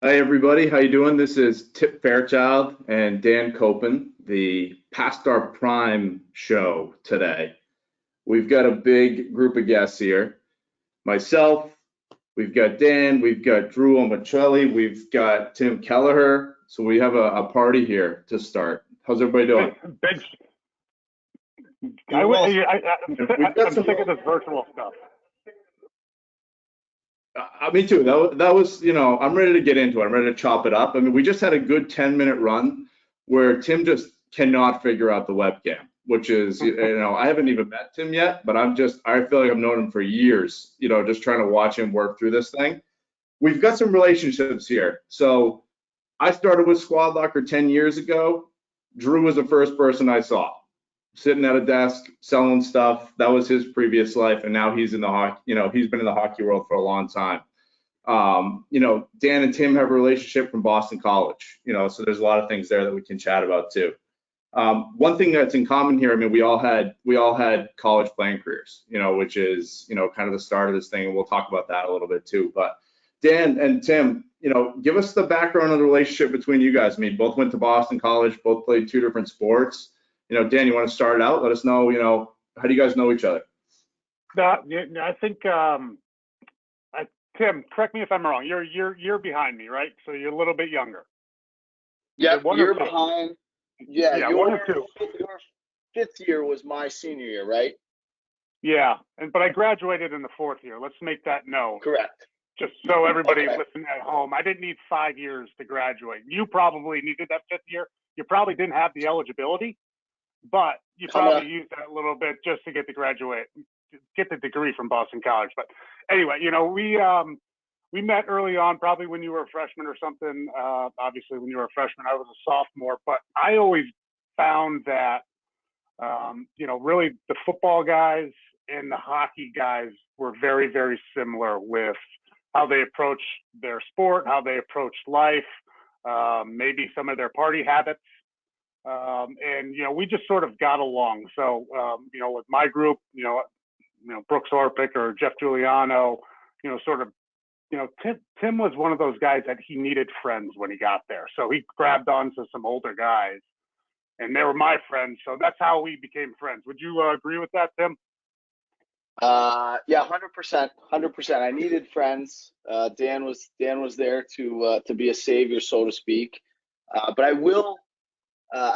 Hi everybody, how you doing? This is Tip Fairchild and Dan Koppen, the Past Our Prime show today. We've got a big group of guests here. Myself, we've got Dan, we've got Drew Omicioli, we've got Tim Kelleher. So we have a party here to start. How's everybody doing? I'm sick of this virtual stuff. Me too. That was, I'm ready to get into it. I'm ready to chop it up. I mean, we just had a good 10-minute run where Tim just cannot figure out the webcam, which is, I haven't even met Tim yet, but I feel like I've known him for years, just trying to watch him work through this thing. We've got some relationships here. So I started with Squad Locker 10 years ago. Drew was the first person I saw sitting at a desk selling stuff. That was his previous life, and now he's in the hockey. He's been in the hockey world for a long time. Dan and Tim have a relationship from Boston College. So there's a lot of things there that we can chat about too. One thing that's in common here, I mean, we all had college playing careers. Which is kind of the start of this thing, and we'll talk about that a little bit too. But Dan and Tim, give us the background of the relationship between you guys. I mean, both went to Boston College, both played two different sports. Dan, you want to start out? Let us know, how do you guys know each other? I think, Tim, correct me if I'm wrong. You're behind me, right? So you're a little bit younger. Yeah, you're behind. Yeah, one or two. Your fifth year was my senior year, right? Yeah, but I graduated in the fourth year. Let's make that known. Correct. Just so everybody listening at home, I didn't need 5 years to graduate. You probably needed that fifth year. You probably didn't have the eligibility, but you probably used that a little bit just to get the degree from Boston College. But anyway, we met early on, probably when you were a freshman or something. Obviously, when you were a freshman, I was a sophomore. But I always found that, really the football guys and the hockey guys were very, very similar with how they approach their sport, how they approach life, maybe some of their party habits. And we just sort of got along. So with my group, Brooks Orpik or Jeff Giuliano, Tim was one of those guys that he needed friends when he got there. So he grabbed onto some older guys, and they were my friends. So that's how we became friends. Would you agree with that, Tim? Yeah, 100%. I needed friends. Dan was there to be a savior, so to speak. But I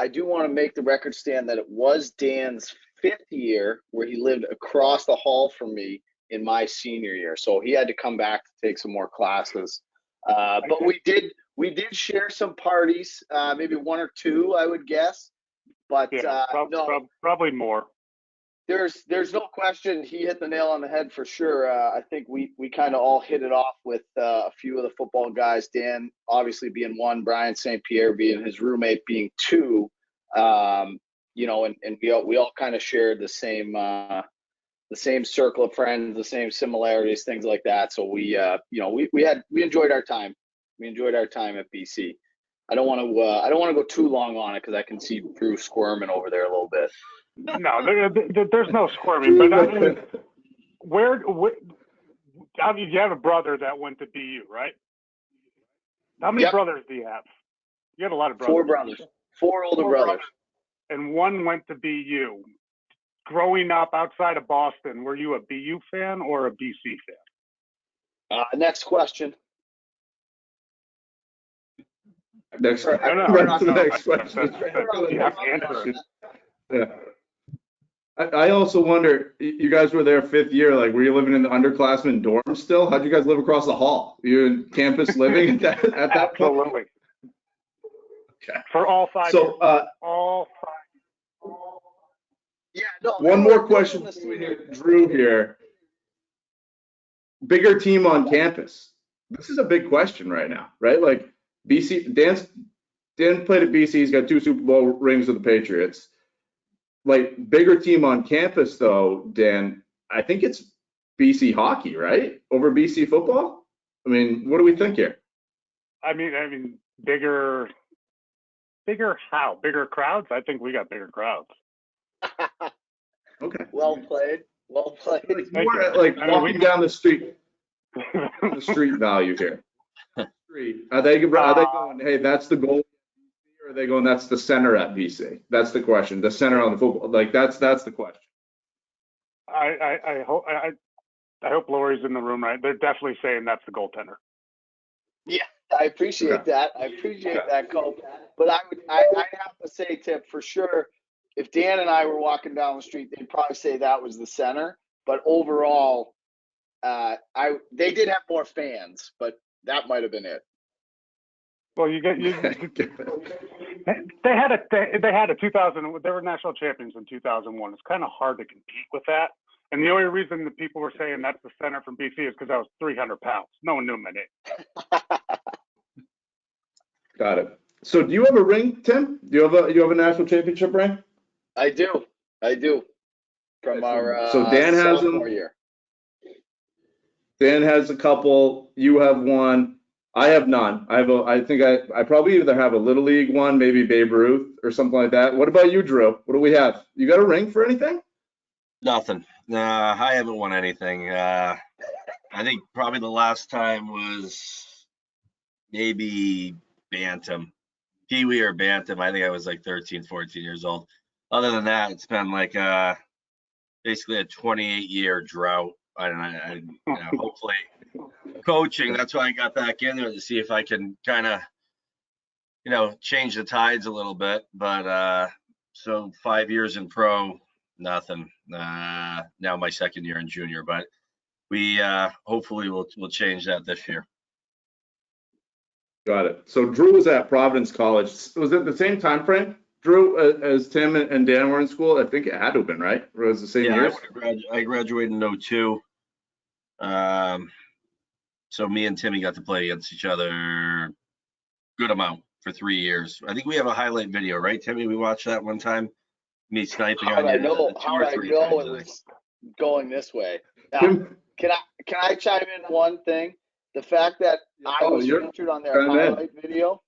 do want to make the record stand that it was Dan's fifth year where he lived across the hall from me in my senior year. So he had to come back to take some more classes. But we did share some parties, maybe one or two, I would guess. But probably more. There's no question he hit the nail on the head for sure. I think we kind of all hit it off with a few of the football guys. Dan obviously being one, Brian St. Pierre being his roommate being two. And we all kind of shared the same circle of friends, the same similarities, things like that. So we enjoyed our time. We enjoyed our time at BC. I don't want to go too long on it because I can see Drew squirming over there a little bit. No, there's no squirming. But I mean, I mean, you have a brother that went to BU, right? How many brothers do you have? You have a lot of brothers. 4 brothers. 4 older brothers. And one went to BU. Growing up outside of Boston, were you a BU fan or a BC fan? Next question. Next question. You have to answer it. Yeah. I also wonder, you guys were there fifth year, like, were you living in the underclassmen dorm still? How'd you guys live across the hall? You in campus living at that point? Absolutely. Okay. For all 5 so, years. All 5 years. Yeah, no. One more question for Drew here. Bigger team on campus. This is a big question right now, right? Like, BC, Dan played at BC, he's got 2 Super Bowl rings with the Patriots. Like, bigger team on campus, though, Dan, I think it's BC hockey, right? Over BC football? I mean, what do we think here? I mean, bigger how? Bigger crowds? I think we got bigger crowds. Okay. Well played. Like, walking down the street, the street value here. street, are they going, hey, that's the goal, or are they going, that's the center at BC? That's the question. The center on the football, like that's the question. I hope Lori's in the room, right? They're definitely saying that's the goaltender. Yeah, I appreciate that. I appreciate that, Cope. But I'd have to say, Tip, for sure, if Dan and I were walking down the street, they'd probably say that was the center. But overall, they did have more fans, but that might have been it. Well, they had a 2000. They were national champions in 2001. It's kind of hard to compete with that. And the only reason that people were saying that's the center from BC is because I was 300 pounds. No one knew my name. Got it. So do you have a ring, Tim? Do you have a national championship ring? I do. From our so Dan has them. Year. Dan has a couple. You have one. I have none. I think I probably either have a Little League one, maybe Babe Ruth or something like that. What about you, Drew? What do we have? You got a ring for anything? Nothing. I haven't won anything. I think probably the last time was maybe Bantam. Pee-wee or Bantam. I think I was like 13, 14 years old. Other than that, it's been like basically a 28-year drought. I don't know. Hopefully coaching. That's why I got back in there to see if I can kind of, change the tides a little bit. But so 5 years in pro, nothing. Now my second year in junior, but we hopefully we'll change that this year. Got it. So Drew was at Providence College. Was it the same time frame, Drew, as Tim and Dan were in school? I think it had to have been, right? Or it was the same years? I graduated in 2002. So me and Timmy got to play against each other good amount for 3 years. I think we have a highlight video, right, Timmy? We watched that one time. Me sniping on you. How did I know it was going this way? Now, can I chime in one thing? The fact that I was featured on their highlight video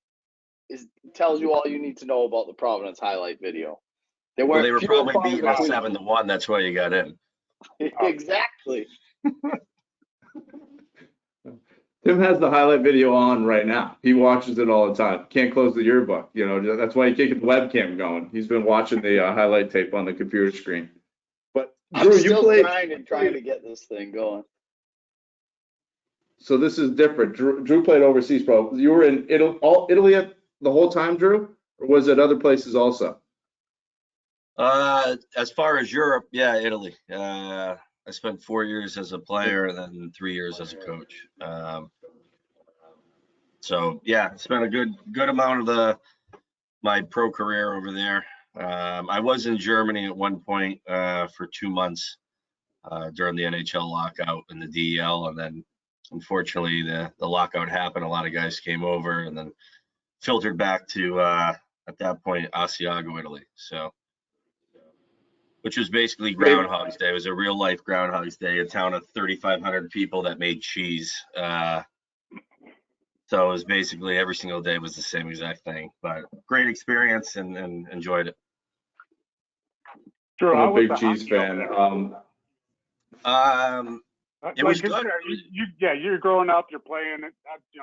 tells you all you need to know about the Providence highlight video. They were probably beating us 7-1. That's why you got in. Exactly. Tim has the highlight video on right now. He watches it all the time. Can't close the yearbook. That's why he can't get the webcam going. He's been watching the highlight tape on the computer screen. But Drew, I'm still trying to get this thing going. So this is different. Drew played overseas, bro. You were in Italy the whole time, Drew, or was it other places also? As far as Europe, yeah, Italy. I spent 4 years as a player and then 3 years as a coach. So yeah, spent a good amount of my pro career over there. I was in Germany at one point for 2 months during the NHL lockout and the DEL, and then unfortunately the lockout happened. A lot of guys came over and then filtered back to at that point Asiago, Italy. So, which was basically Groundhog's Day. It was a real life Groundhog's Day, a town of 3,500 people that made cheese. So it was basically every single day was the same exact thing, but great experience and enjoyed it. Drew, I'm a big cheese fan. It was good. You're growing up. You're playing,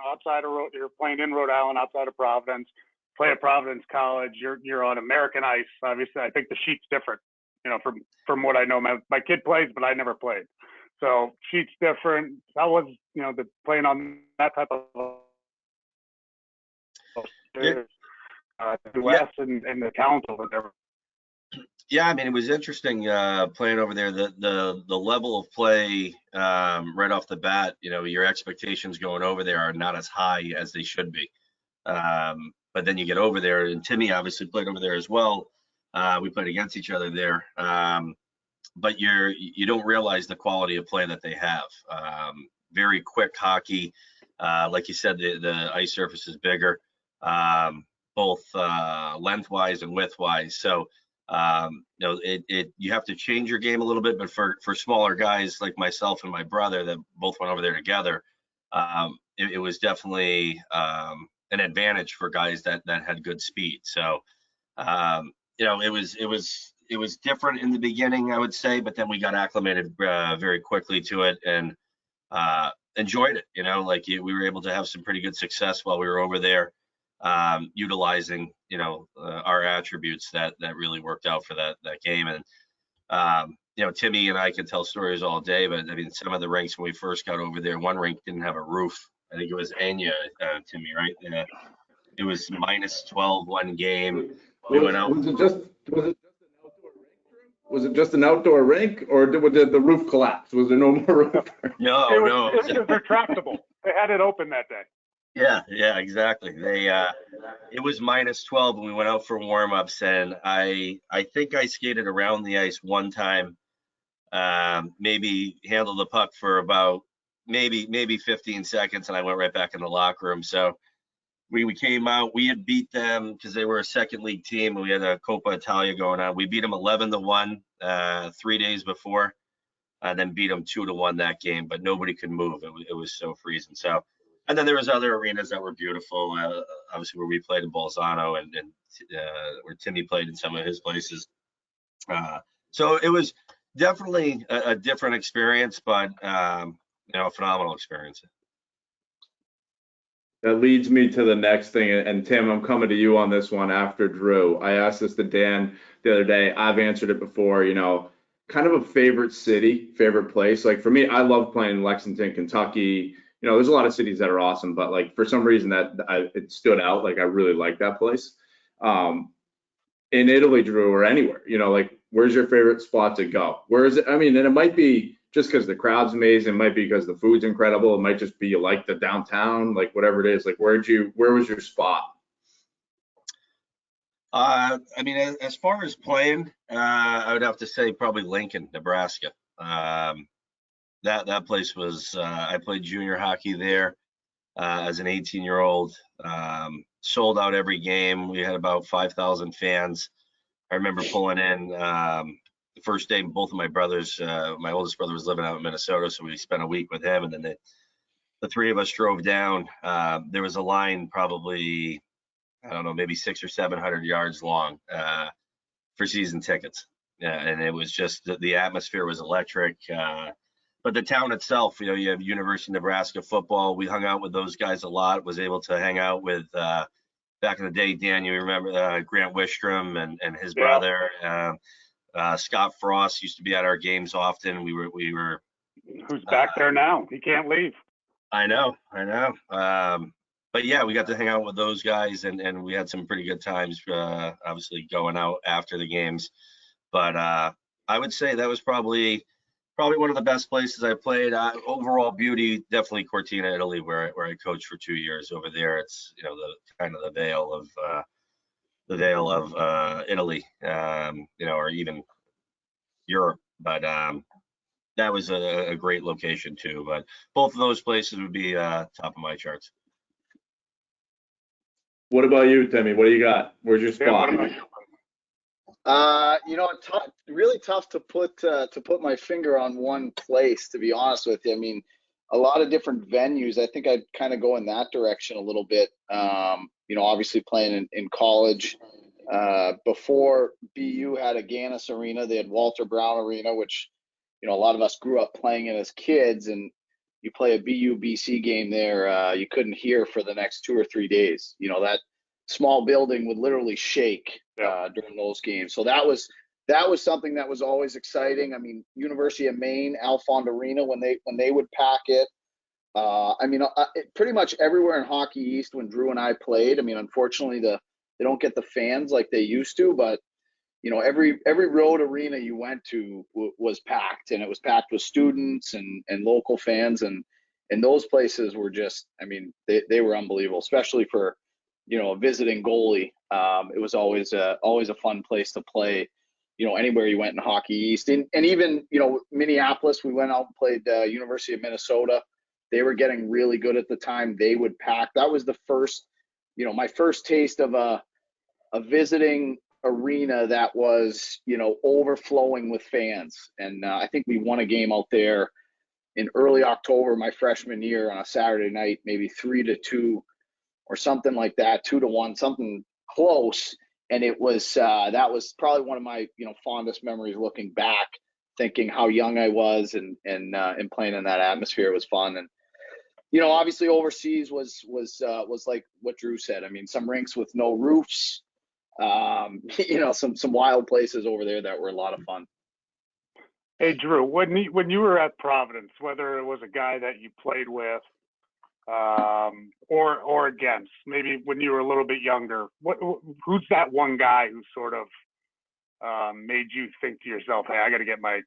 outside of you're playing in Rhode Island, outside of Providence. Play at Providence College. You're on American ice. Obviously, I think the sheet's different. From what I know, my kid plays, but I never played. So sheet's different. That was, playing on that type of the West and the talent over there. Yeah, I mean, it was interesting playing over there. The level of play right off the bat, your expectations going over there are not as high as they should be. But then you get over there, and Timmy obviously played over there as well. We played against each other there. But you don't realize the quality of play that they have. Very quick hockey. Like you said, the ice surface is bigger, both lengthwise and widthwise. So, you have to change your game a little bit, but for smaller guys like myself and my brother that both went over there together, it was definitely an advantage for guys that had good speed. So, it was different in the beginning, I would say, but then we got acclimated very quickly to it, and enjoyed it. Like we were able to have some pretty good success while we were over there, utilizing our attributes that really worked out for that game. And Timmy and I can tell stories all day, but I mean, some of the rinks when we first got over there, one rink didn't have a roof. I think it was Anya, Timmy, right? It was -12 one game. We went out. Was it just an outdoor rink, or did the roof collapse? Was there no more roof? No. It was retractable. They had it open that day. Yeah, exactly. It was -12 when we went out for warm-ups, and I think I skated around the ice one time, maybe handled the puck for about maybe 15 seconds, and I went right back in the locker room. So we came out, we had beat them because they were a second league team, and we had a Coppa Italia going on. We beat them 11-1 3 days before, and then beat them 2-1 that game, but nobody could move. It was so freezing. So, and then there was other arenas that were beautiful, obviously where we played in Bolzano and where Timmy played in some of his places. So it was definitely a different experience, but a phenomenal experience. That leads me to the next thing, and Tim, I'm coming to you on this one after Drew. I asked this to Dan the other day. I've answered it before, kind of a favorite city, favorite place. Like for me, I love playing in Lexington, Kentucky. There's a lot of cities that are awesome, but like for some reason it stood out. Like I really like that place. In Italy, Drew, or anywhere, like where's your favorite spot to go? Where is it? I mean, and it might be just because the crowd's amazing, it might be because the food's incredible, it might just be you like the downtown, like whatever it is. Like where was your spot? I mean, as far as playing, I would have to say probably Lincoln, Nebraska. That place was, I played junior hockey there as an 18-year-old. Sold out every game. We had about 5,000 fans. I remember pulling in the first day. Both of my brothers, my oldest brother was living out in Minnesota, so we spent a week with him, and then the three of us drove down. There was a line probably, I don't know, maybe 600 or 700 yards long for season tickets. And it was just the atmosphere was electric. But the town itself, you have University of Nebraska football. We hung out with those guys a lot. Was able to hang out with back in the day, Dan, you remember Grant Wistrom and his brother. Scott Frost used to be at our games often. We were. Who's back there now? He can't leave. I know. But yeah, we got to hang out with those guys, and we had some pretty good times, obviously going out after the games. But I would say that was probably one of the best places I played. Overall beauty, definitely Cortina, Italy, where I coached for 2 years over there. It's the kind of the veil of Italy, or even Europe. But that was a great location too. But both of those places would be top of my charts. What about you, Timmy? What do you got? Where's your spot? Really tough to put my finger on one place, to be honest with you. I mean, a lot of different venues. I think I'd kind of go in that direction a little bit. Obviously playing in college. Before BU had a Gannis Arena, they had Walter Brown Arena, which, a lot of us grew up playing it as kids. And you play a BU BC game there, you couldn't hear for the next 2 or 3 days. That small building would literally shake during those games. So that was something that was always exciting. I mean, University of Maine, Alfond Arena, when they would pack it. Pretty much everywhere in Hockey East when Drew and I played. I mean, unfortunately, they don't get the fans like they used to, but every road arena you went to was packed, and it was packed with students and local fans, and those places were just, I mean, they were unbelievable, especially for a visiting goalie. It was always a fun place to play. Anywhere you went in Hockey East, and even Minneapolis, we went out and played University of Minnesota. They were getting really good at the time. They would pack. That was the first, my first taste of a visiting arena that was, overflowing with fans. And I think we won a game out there in early October, my freshman year, on a Saturday night, maybe 3-2 or something like that, 2-1, something close. And it was, that was probably one of my, fondest memories looking back, thinking how young I was and playing in that atmosphere was fun. And obviously overseas was like what Drew said. I mean, some rinks with no roofs, some wild places over there that were a lot of fun. Hey, Drew, when you were at Providence, whether it was a guy that you played with or against, maybe when you were a little bit younger, who's that one guy who sort of made you think to yourself, hey, I got to get my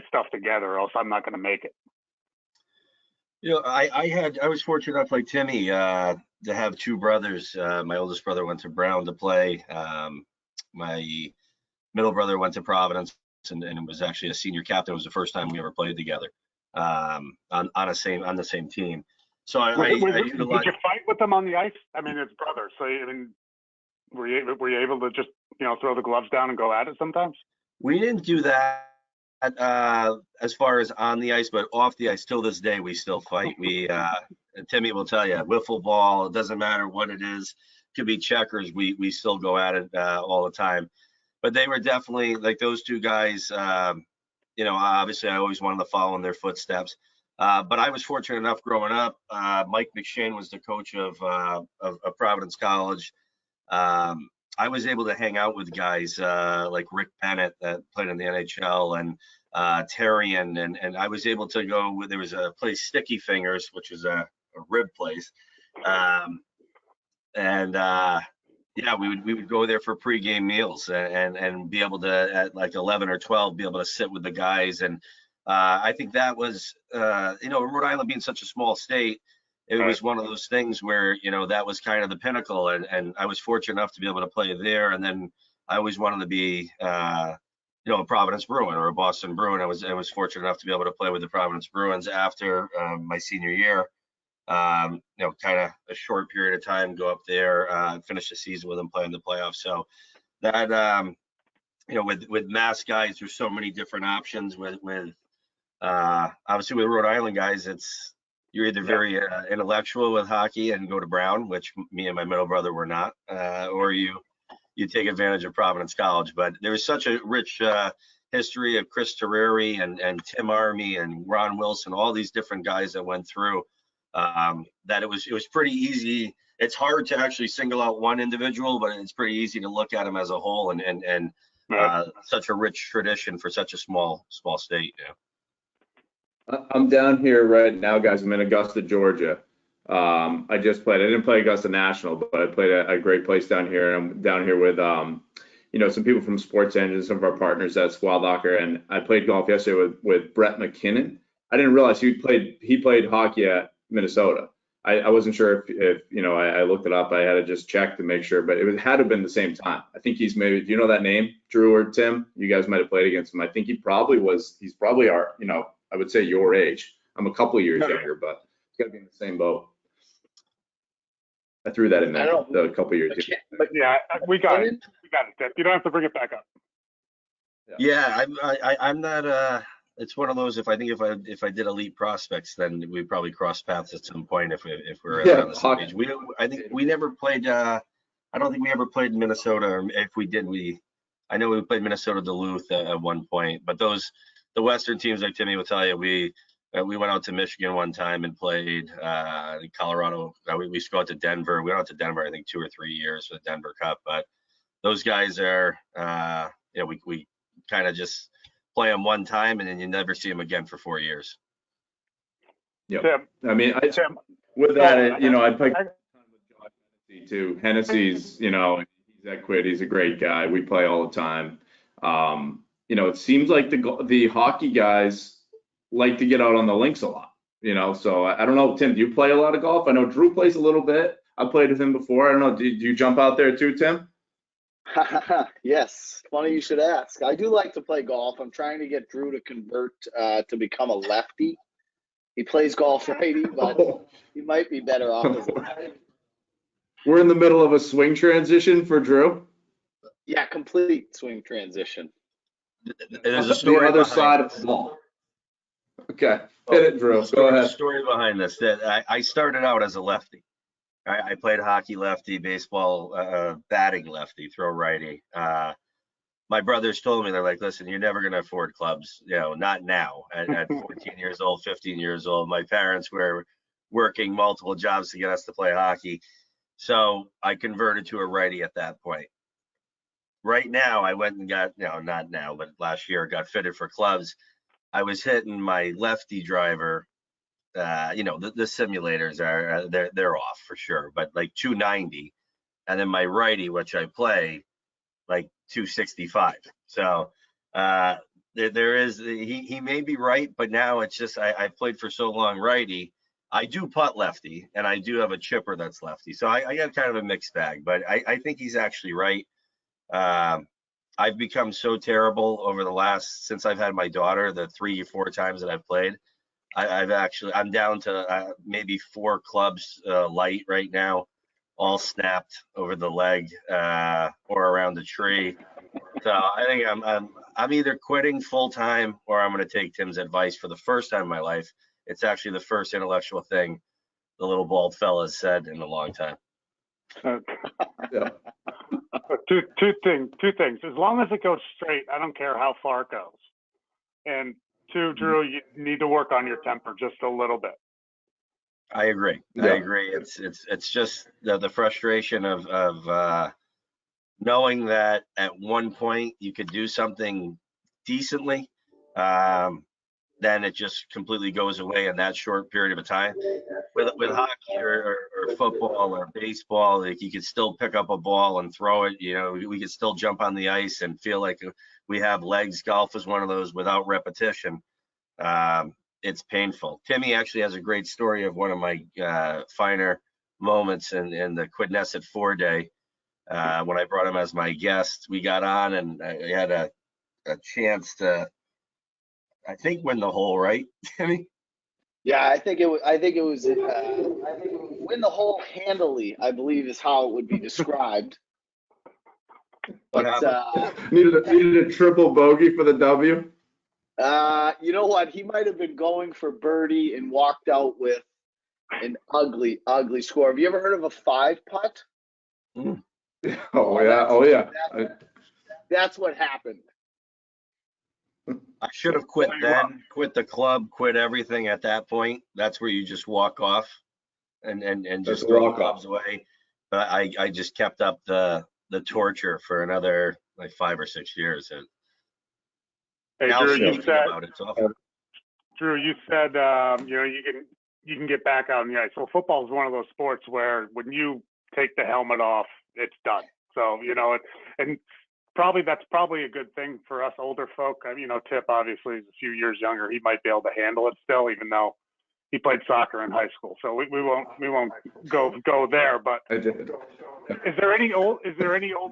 stuff together or else I'm not going to make it? I was fortunate enough, like Timmy, to have two brothers. My oldest brother went to Brown to play. My middle brother went to Providence and was actually a senior captain. It was the first time we ever played together on the same team. So did you fight with them on the ice? I mean, it's brothers. So I mean, were you able to just throw the gloves down and go at it sometimes? We didn't do that as far as on the ice, but off the ice till this day we still fight. We Timmy will tell you, wiffle ball, it doesn't matter what it is, it could be checkers, we still go at it all the time. But they were definitely like those two guys. Obviously I always wanted to follow in their footsteps. But I was fortunate enough growing up. Mike McKinnon was the coach of Providence College. I was able to hang out with guys like Rick Bennett that played in the NHL and Terry, and I was able to go. There was a place, Sticky Fingers, which is a rib place, we would go there for pregame meals and be able to at like 11 or 12 be able to sit with the guys. And I think that was Rhode Island being such a small state, it was one of those things where that was kind of the pinnacle, and I was fortunate enough to be able to play there. And then I always wanted to be a Providence Bruin or a Boston Bruin. I was fortunate enough to be able to play with the Providence Bruins after my senior year. Kind of a short period of time, go up there, finish the season with them, playing the playoffs. So that with Mass guys, there's so many different options. With obviously with Rhode Island guys, you're either very intellectual with hockey and go to Brown, which me and my middle brother were not, or you take advantage of Providence College. But there's such a rich history of Chris Terreri and Tim Army and Ron Wilson, all these different guys that went through, that it was pretty easy. It's hard to actually single out one individual, but it's pretty easy to look at them as a whole, and such a rich tradition for such a small state. Yeah. I'm down here right now, guys. I'm in Augusta, Georgia. I just played. I didn't play Augusta National, but I played a great place down here. I'm down here with, some people from Sports Engine, some of our partners at Swadlocker, and I played golf yesterday with Brett McKinnon. I didn't realize he played hockey at Minnesota. I wasn't sure if I looked it up. I had to just check to make sure, but it had to have been the same time. I think he's maybe. Do you know that name, Drew or Tim? You guys might have played against him. I think he's probably our, I would say your age. I'm a couple of years younger, but it's got to be in the same boat. I threw that in there. A couple of years. But yeah, we got it. We got it. You don't have to bring it back up. Yeah, I'm not. It's one of those. If I did elite prospects, then we'd probably cross paths at some point if we're on the same page. I think we never played. I don't think we ever played in Minnesota. Or if we did, I know we played Minnesota Duluth at one point, but the Western teams, like Timmy will tell you, we went out to Michigan one time and played in Colorado. We used to go out to Denver. We went out to Denver, I think 2 or 3 years for the Denver Cup. But those guys are, we kind of just play them one time and then you never see them again for 4 years. Yeah. I mean, with that, I picked with Josh Hennessy too. Hennessy's, he's at Quid. He's a great guy. We play all the time. It seems like the hockey guys like to get out on the links a lot, so I don't know. Tim, do you play a lot of golf? I know Drew plays a little bit. I played with him before. I don't know. Do you jump out there too, Tim? Yes. Funny you should ask. I do like to play golf. I'm trying to get Drew to convert to become a lefty. He plays golf righty, but he might be better off as a lefty. We're in the middle of a swing transition for Drew. Yeah, complete swing transition. There's a story the other side of the ball. Okay, hit it, Drew. Go ahead. There's a story behind this. That I started out as a lefty. I played hockey lefty, baseball batting lefty, throw righty. My brothers told me, they're like, listen, you're never going to afford clubs, not now at 14 years old, 15 years old. My parents were working multiple jobs to get us to play hockey. So I converted to a righty at that point. Right now, I went and got, not now, but last year, got fitted for clubs. I was hitting my lefty driver. The simulators are they're off for sure, but like 290, and then my righty, which I play, like 265. So there is he may be right, but now it's just I played for so long righty. I do putt lefty, and I do have a chipper that's lefty. So I got kind of a mixed bag, but I think he's actually right. I've become so terrible over the last, since I've had my daughter, the 3 or 4 times that I've played. I'm down to maybe 4 clubs light right now, all snapped over the leg or around the tree. So I think I'm either quitting full time or I'm going to take Tim's advice for the first time in my life. It's actually the first intellectual thing the little bald fella has said in a long time. Yeah. Two things. As long as it goes straight, I don't care how far it goes. And 2, Drew, you need to work on your temper just a little bit. I agree. Yeah. I agree. It's just the frustration of knowing that at one point you could do something decently, then it just completely goes away in that short period of a time. With hockey or football or baseball, like you could still pick up a ball and throw it. We could still jump on the ice and feel like we have legs. Golf is one of those without repetition. It's painful. Timmy actually has a great story of one of my finer moments in the Quidnesset 4-day when I brought him as my guest. We got on and I had a chance to, I think, win the hole, right, Timmy? Yeah, I think it was win the hole handily, I believe is how it would be described. What Needed a triple bogey for the W. You know what? He might have been going for birdie and walked out with an ugly score. Have you ever heard of a 5-putt? Oh yeah. That's what happened. I should have quit then, quit the club, quit everything at that point. That's where you just walk off and just throw the clubs away. But I just kept up the torture for another like 5 or 6 years. And hey, now Drew, you said you can get back out on the ice. So football is one of those sports where when you take the helmet off, it's done. So that's probably a good thing for us older folk. Tip obviously is a few years younger. He might be able to handle it still, even though he played soccer in high school. So we won't go there. But I did. is there any old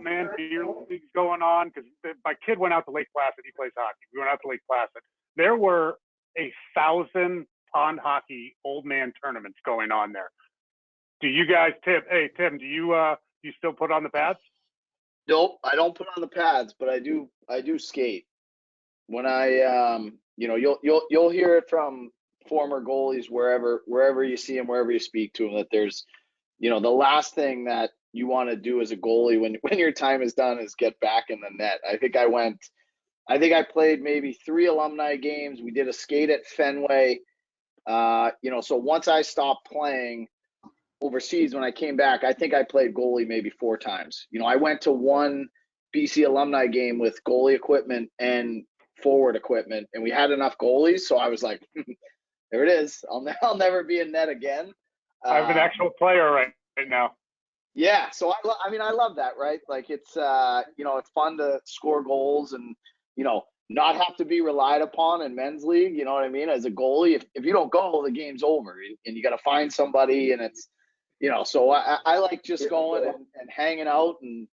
man beer leagues going on? Because my kid went out to Lake Placid. He plays hockey. We went out to Lake Placid. There were 1,000 pond hockey old man tournaments going on there. Do you guys, Tim, do you still put on the pads? Nope, I don't put on the pads, but I do skate. When I you'll hear it from former goalies wherever you see them, wherever you speak to them, that there's the last thing that you want to do as a goalie when your time is done is get back in the net. I think I played maybe 3 alumni games. We did a skate at Fenway. So once I stopped playing overseas, when I came back, I think I played goalie maybe 4 times. I went to one BC alumni game with goalie equipment and forward equipment, and we had enough goalies, so I was like, there it is. I'll never be in net again. I'm an actual player right now. Yeah, so I love that, right? Like it's it's fun to score goals and not have to be relied upon in men's league. You know what I mean? As a goalie, if you don't go, the game's over, and you got to find somebody, and it's so I like just going and hanging out and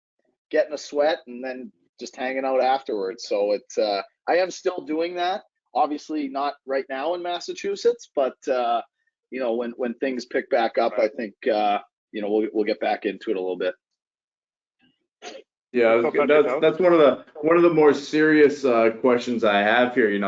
getting a sweat and then just hanging out afterwards. So it's I am still doing that. Obviously not right now in Massachusetts, but when things pick back up, I think we'll get back into it a little bit. Yeah, that's one of the more serious questions I have here.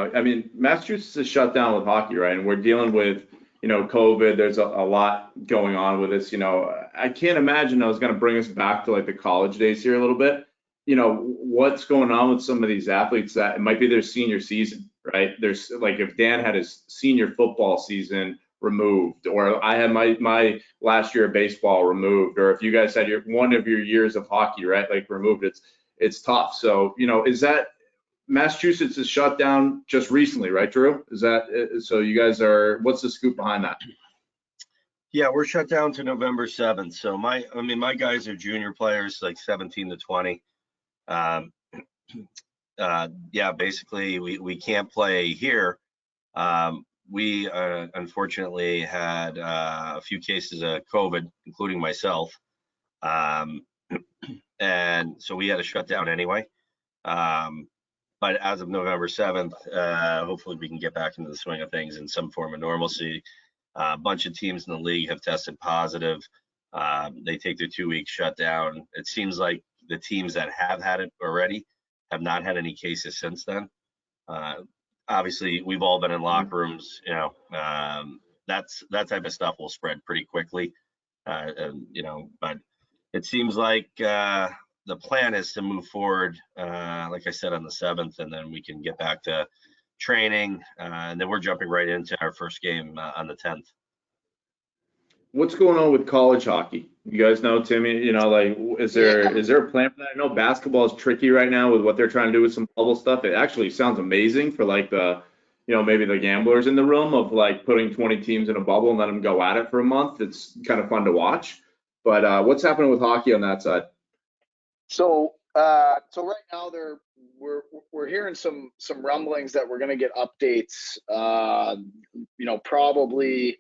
Massachusetts is shut down with hockey, right? And we're dealing with COVID. There's a lot going on with this. I can't imagine I was going to bring us back to like the college days here a little bit. What's going on with some of these athletes that it might be their senior season, right? There's like if Dan had his senior football season removed, or I had my last year of baseball removed, or if you guys had one of your years of hockey, right, like removed, it's tough. So, is that Massachusetts is shut down just recently, right, Drew? Is that so? You guys what's the scoop behind that? Yeah, we're shut down to November 7th. So my guys are junior players, like 17 to 20. Yeah, basically we can't play here. We unfortunately had a few cases of COVID, including myself. And so we had to shut down anyway. But as of November 7th, hopefully we can get back into the swing of things in some form of normalcy. A bunch of teams in the league have tested positive. They take their 2-week shutdown. It seems like the teams that have had it already have not had any cases since then. Obviously, we've all been in locker rooms. That type of stuff will spread pretty quickly. But it seems like the plan is to move forward, like I said, on the 7th, and then we can get back to training, and then we're jumping right into our first game on the 10th. What's going on with college hockey? You guys know, Timmy, is there a plan for that? I know basketball is tricky right now with what they're trying to do with some bubble stuff. It actually sounds amazing for like maybe the gamblers in the room of like putting 20 teams in a bubble and let them go at it for a month. It's kind of fun to watch. But what's happening with hockey on that side? So right now we're hearing some rumblings that we're going to get updates. Probably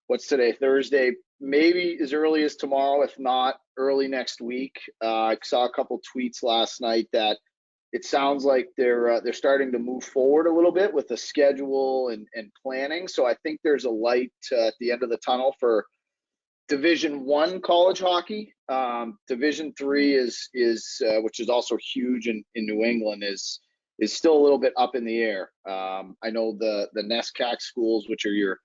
what's today, Thursday, maybe as early as tomorrow, if not early next week. I saw a couple tweets last night that it sounds like they're starting to move forward a little bit with the schedule and planning. So I think there's a light at the end of the tunnel for Division I college hockey. Division III is which is also huge in New England, is still a little bit up in the air. I know the NESCAC schools, which are your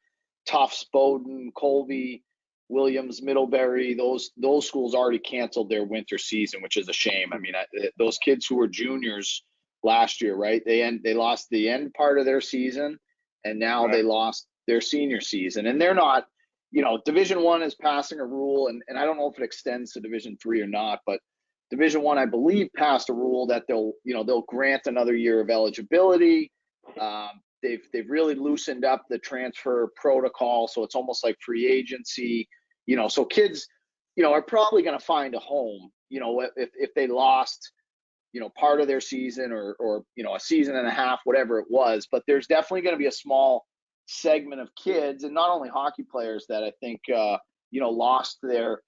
Tufts, Bowdoin, Colby, Williams, Middlebury, those schools already canceled their winter season, which is a shame. I mean, those kids who were juniors last year, right? They lost the end part of their season, and now they lost their senior season, and they're not. Division I is passing a rule, and I don't know if it extends to Division III or not, but Division I believe, passed a rule that they'll grant another year of eligibility. They've really loosened up the transfer protocol, so it's almost like free agency. So kids, are probably going to find a home. If they lost, part of their season or a season and a half, whatever it was. But there's definitely going to be a small segment of kids, and not only hockey players, that I think lost their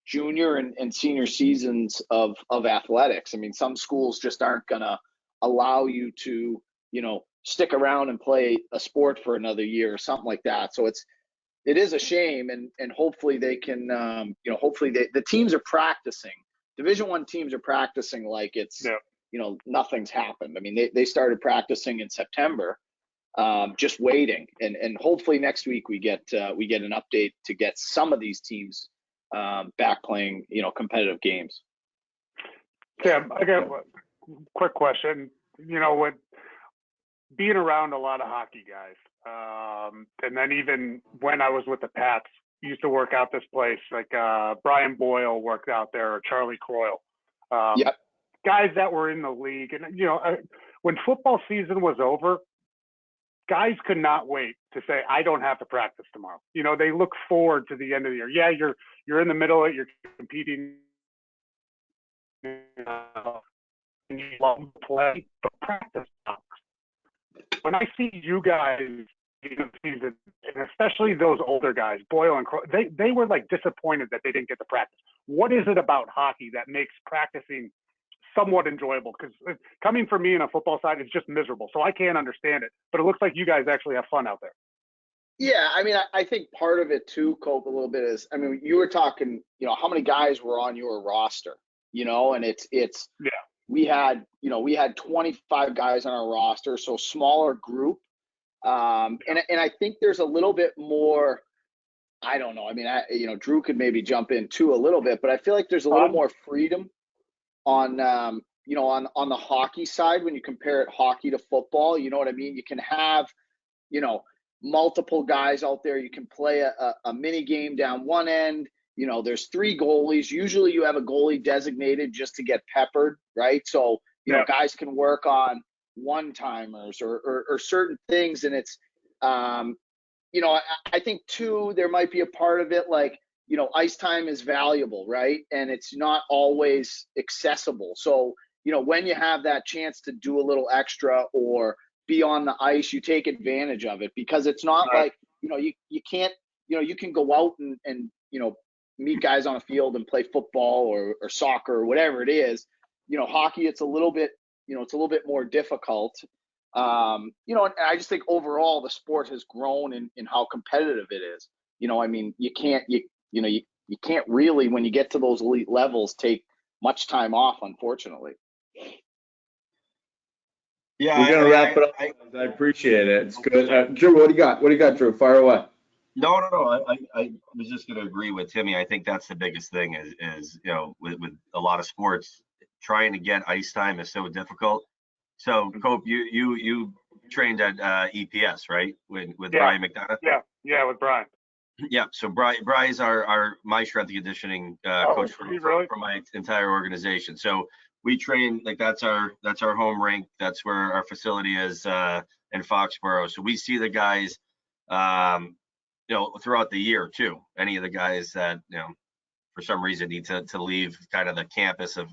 junior and senior seasons of athletics. I mean, some schools just aren't going to allow you to stick around and play a sport for another year or something like that. So it is a shame, and hopefully they can hopefully the teams are practicing. Division I teams are practicing like it's nothing's happened. I mean, they started practicing in September. Just waiting, and hopefully next week we get an update to get some of these teams back playing competitive games. Tim, I got a quick question. With being around a lot of hockey guys, and then even when I was with the Pats, used to work out this place, like Brian Boyle worked out there, or Charlie Croyle. Guys that were in the league, and when football season was over, guys could not wait to say, I don't have to practice tomorrow. They look forward to the end of the year. Yeah, you're in the middle of it, you're competing, and you love to play, but practice sucks. When I see you guys in the season, and especially those older guys, Boyle and Crow, they were like disappointed that they didn't get to practice. What is it about hockey that makes practicing somewhat enjoyable? Because coming from me in a football side, it's just miserable. So I can't understand it, but it looks like you guys actually have fun out there. Yeah. I mean, I think part of it too, Cope, a little bit is, I mean, you were talking, how many guys were on your roster, and we had 25 guys on our roster, so smaller group. And I think there's a little bit more, I don't know. I mean, Drew could maybe jump in too a little bit, but I feel like there's a little more freedom on on the hockey side when you compare it hockey to football. You know what I mean? You can have multiple guys out there. You can play a mini game down one end. You know, there's 3 goalies. Usually you have a goalie designated just to get peppered, right? So, you know, guys can work on one-timers or certain things. And it's, you know, I think too, there might be a part of it like, you know, ice time is valuable, right? And it's not always accessible. So, you know, when you have that chance to do a little extra or be on the ice, you take advantage of it, because it's not like, you know, you can't, you know, you can go out and, you know, meet guys on a field and play football or soccer or whatever it is. You know, hockey, it's a little bit, you know, it's a little bit more difficult. You know, and I just think overall the sport has grown in how competitive it is. You know, I mean, you can't really, when you get to those elite levels, take much time off, unfortunately. Yeah, We're gonna wrap it up. I appreciate it. It's good. Drew, what do you got? What do you got, Drew? Fire away. No. I was just going to agree with Timmy. I think that's the biggest thing is you know, with a lot of sports, trying to get ice time is so difficult. So, Cope, you trained at EPS, right? With Brian McDonough? Yeah, with Brian. Yeah. So Brian's my strength and conditioning coach for my entire organization. So we train, like, that's our home rink. That's where our facility is in Foxborough. So we see the guys, you know, throughout the year too. Any of the guys that, you know, for some reason need to leave kind of the campus of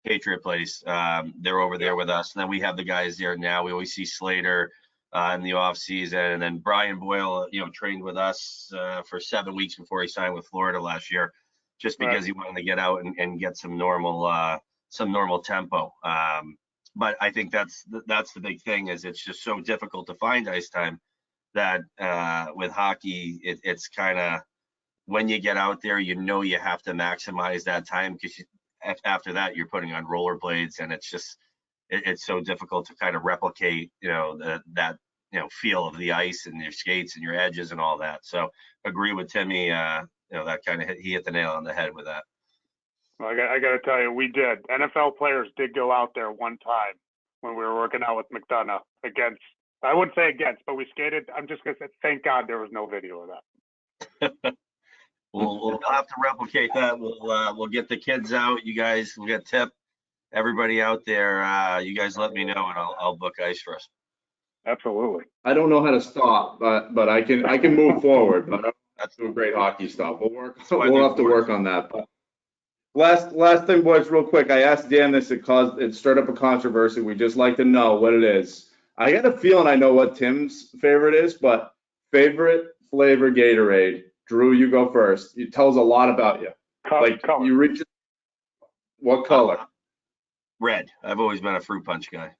Patriot Place, they're over there with us. And then we have the guys there now. We always see Slater in the off season, and then Brian Boyle, you know, trained with us for 7 weeks before he signed with Florida last year, just because he wanted to get out and get some normal tempo. But I think that's the big thing, is it's just so difficult to find ice time that with hockey, it's kind of, when you get out there, you know, you have to maximize that time, because after that you're putting on rollerblades, and it's just it's so difficult to kind of replicate, you know, that you know, feel of the ice and your skates and your edges and all that. So agree with Timmy. You know, that kind of he hit the nail on the head with that. Well, I got to tell you, we did. NFL players did go out there one time when we were working out with McDonough against. I wouldn't say against, but we skated. I'm just gonna say, thank God there was no video of that. We'll have to replicate that. We'll get the kids out. You guys will get tip. Everybody out there, you guys let me know, and I'll book ice for us. Absolutely. I don't know how to stop, but I can move forward. But that's a great hockey stuff. We'll have to work on that. But last thing, boys, real quick. I asked Dan this. It stirred up a controversy. We just like to know what it is. I got a feeling I know what Tim's favorite is, but favorite flavor Gatorade. Drew, you go first. It tells a lot about you. Color. You reach. What color? Red. I've always been a fruit punch guy.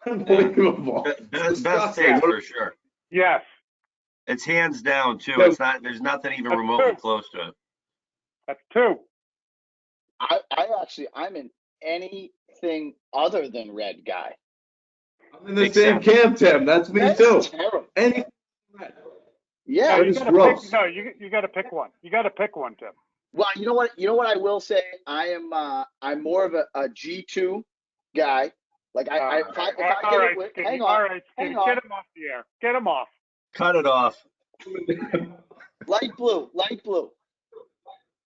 Unbelievable. Best taste for sure. Yes. It's hands down too. It's not. There's nothing even remotely close to it. That's 2. I'm in anything other than red guy. I'm in the same camp, Tim. That's me too. Terrible. Anything red. Yeah, it's gross. You got to pick one. You got to pick one, Tim. Well, you know what I will say. I'm more of a G2 guy. Like hang on. Get him off the air. Get him off. Cut it off. Light blue.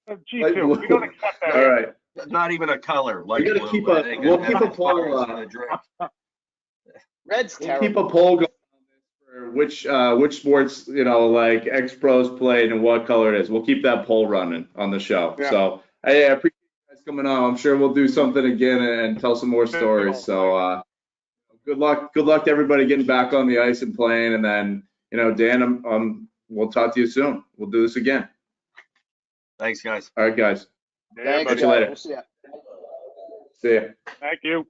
G2. We don't accept that. All right. Not even a color. Like we'll keep a poll. Red's terrible. We'll keep a poll going on this for which sports, you know, like ex-pros played and what color it is. We'll keep that poll running on the show. Yeah. So I appreciate you guys coming on. I'm sure we'll do something again and tell some more stories. So good luck to everybody getting back on the ice and playing. And then, you know, Dan, we'll talk to you soon. We'll do this again. Thanks, guys. All right, guys. Thanks, catch you later. We'll see ya. See ya. Thank you.